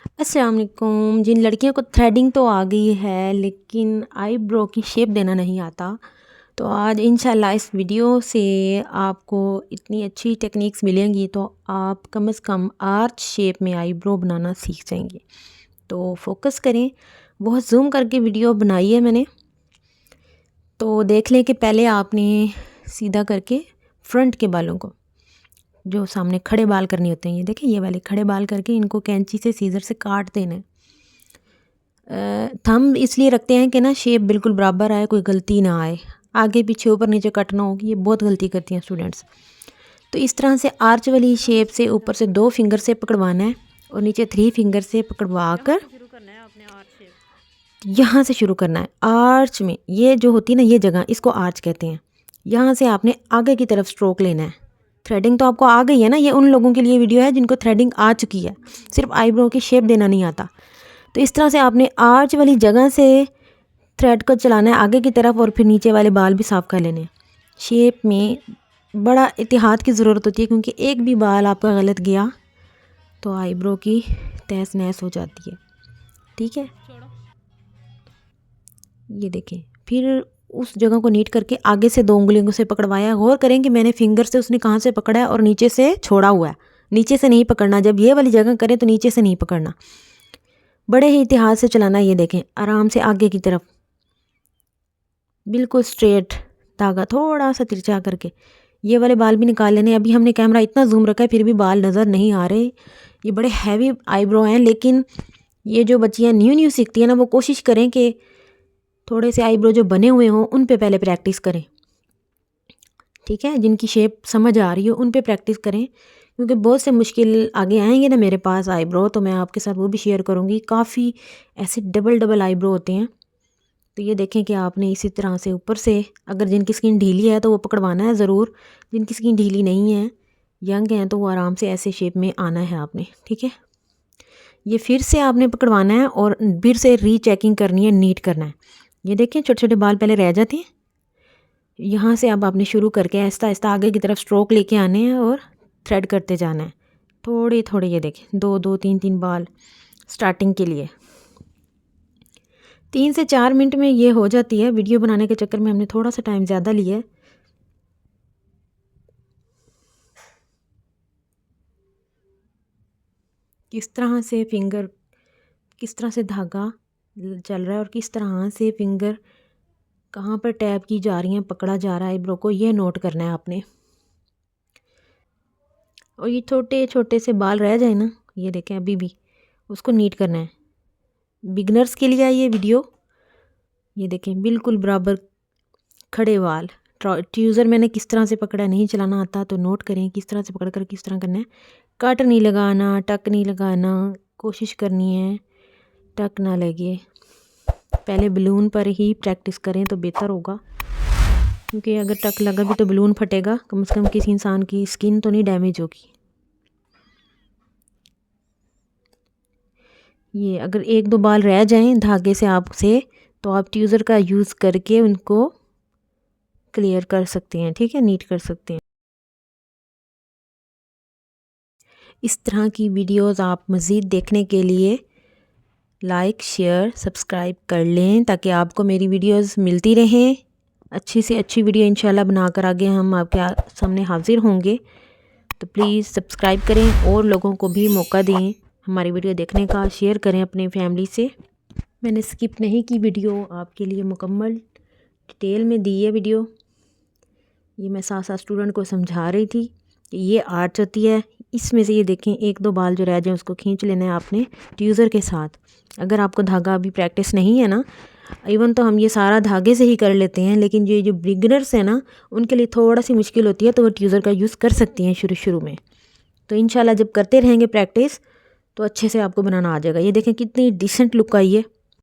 अस्सलाम वालेकुम। जिन लड़कियों को थ्रेडिंग तो आ गई है लेकिन आईब्रो की शेप देना नहीं आता, तो आज इंशाल्लाह इस वीडियो से आपको इतनी अच्छी टेक्निक्स मिलेंगी तो आप कम से कम आर्च शेप में आईब्रो बनाना सीख जाएंगे। तो फोकस करें, बहुत जूम करके वीडियो बनाई है मैंने। तो देख लें कि पहले आपने सीधा करके फ्रंट के बालों को, जो सामने खड़े बाल करने होते हैं, ये देखें, ये वाले खड़े बाल करके इनको कैंची से सीजर से काट देना है। थंब इसलिए रखते हैं कि ना शेप बिल्कुल बराबर आए, कोई गलती ना आए, आगे पीछे ऊपर नीचे कट ना हो। ये बहुत गलती करती हैं स्टूडेंट्स। तो इस तरह से आर्च वाली शेप से ऊपर से 2 फिंगर से पकड़वाना है और नीचे 3 फिंगर से पकड़वा कर यहाँ से शुरू करना है। आर्च में ये जो होती है ना, ये जगह, इसको आर्च कहते हैं। यहाँ से आपने आगे की तरफ स्ट्रोक लेना है। थ्रेडिंग तो आपको आ गई है ना, ये उन लोगों के लिए वीडियो है जिनको थ्रेडिंग आ चुकी है, सिर्फ आईब्रो की शेप देना नहीं आता। तो इस तरह से आपने आर्च वाली जगह से थ्रेड को चलाना है आगे की तरफ और फिर नीचे वाले बाल भी साफ कर लेने हैं। शेप में बड़ा एहतियात की ज़रूरत होती है, क्योंकि एक भी बाल आपका गलत गया तो आईब्रो की तहस नहस हो जाती है। ठीक है, ये देखें। फिर उस जगह को नीट करके आगे से 2 उंगलियों से पकड़वाया। गौर करें कि मैंने फिंगर से उसने कहाँ से पकड़ा है और नीचे से छोड़ा हुआ है। नीचे से नहीं पकड़ना, जब ये वाली जगह करें तो नीचे से नहीं पकड़ना, बड़े ही इतिहास से चलाना। ये देखें, आराम से आगे की तरफ बिल्कुल स्ट्रेट धागा थोड़ा सा तिरछा करके ये वाले बाल भी निकाल लेने। अभी हमने कैमरा इतना जूम रखा है फिर भी बाल नज़र नहीं आ रहे। ये बड़े हैवी आईब्रो हैं, लेकिन ये जो बच्चियाँ न्यू सीखती हैं ना, वो कोशिश करें कि थोड़े से आईब्रो जो बने हुए हों उन पे पहले प्रैक्टिस करें। ठीक है, जिनकी शेप समझ आ रही हो उन पे प्रैक्टिस करें, क्योंकि बहुत से मुश्किल आगे आएंगे ना मेरे पास आईब्रो, तो मैं आपके साथ वो भी शेयर करूँगी। काफ़ी ऐसे डबल आईब्रो होते हैं। तो ये देखें कि आपने इसी तरह से ऊपर से, अगर जिनकी स्किन ढीली है तो वो पकड़वाना है ज़रूर, जिनकी स्किन ढीली नहीं है, यंग हैं, तो वो आराम से ऐसे शेप में आना है आपने। ठीक है, ये फिर से आपने पकड़वाना है और फिर से रीचेकिंग करनी है, नीट करना है। ये देखें, छोटे छोटे बाल पहले रह जाते हैं। यहाँ से अब आपने शुरू करके आहिस्ता आहिस्ता आगे की तरफ स्ट्रोक लेके आने हैं और थ्रेड करते जाना है थोड़े थोड़े। ये देखें, 2 3 बाल स्टार्टिंग के लिए। 3 से 4 मिनट में ये हो जाती है। वीडियो बनाने के चक्कर में हमने थोड़ा सा टाइम ज़्यादा लिया है। किस तरह से फिंगर, किस तरह से धागा चल रहा है और किस तरह से फिंगर कहाँ पर टैप की जा रही हैं, पकड़ा जा रहा है आईब्रो को, ये नोट करना है आपने। और ये छोटे छोटे से बाल रह जाए ना, ये देखें अभी भी, उसको नीट करना है। बिगनर्स के लिए ये वीडियो। ये देखें, बिल्कुल बराबर खड़े बाल। ट्यूज़र मैंने किस तरह से पकड़ा, नहीं चलाना आता तो नोट करें किस तरह से पकड़ कर किस तरह करना है। कट नहीं लगाना, टक नहीं लगाना, कोशिश करनी है टक ना लगे। पहले बलून पर ही प्रैक्टिस करें तो बेहतर होगा, क्योंकि अगर टक लगा भी तो बलून फटेगा। कम से कम किसी इंसान की स्किन तो नहीं डैमेज होगी। ये अगर 1-2 बाल रह जाएं धागे से आपसे, तो आप ट्यूज़र का यूज़ करके उनको क्लियर कर सकते हैं। ठीक है, नीट कर सकते हैं। इस तरह की वीडियोस आप मज़ीद देखने के लिए लाइक शेयर सब्सक्राइब कर लें, ताकि आपको मेरी वीडियोस मिलती रहें। अच्छी से अच्छी वीडियो इंशाल्लाह बनाकर आगे हम आपके सामने हाजिर होंगे। तो प्लीज़ सब्सक्राइब करें और लोगों को भी मौका दें हमारी वीडियो देखने का। शेयर करें अपने फैमिली से। मैंने स्किप नहीं की वीडियो, आपके लिए मुकम्मल डिटेल में दी है वीडियो। ये मैं साथ साथ स्टूडेंट को समझा रही थी कि ये आर्च होती है। इसमें से ये देखें, 1-2 बाल जो रह जाए उसको खींच लेना है आपने ट्यूज़र के साथ। अगर आपको धागा अभी प्रैक्टिस नहीं है ना, इवन तो हम ये सारा धागे से ही कर लेते हैं, लेकिन ये जो बिगनर्स हैं ना, उनके लिए थोड़ा सी मुश्किल होती है, तो वो ट्यूज़र का यूज़ कर सकती हैं शुरू में। तो इंशाल्लाह जब करते रहेंगे प्रैक्टिस तो अच्छे से आपको बनाना आ जाएगा। ये देखें कितनी डिसेंट लुक आई है।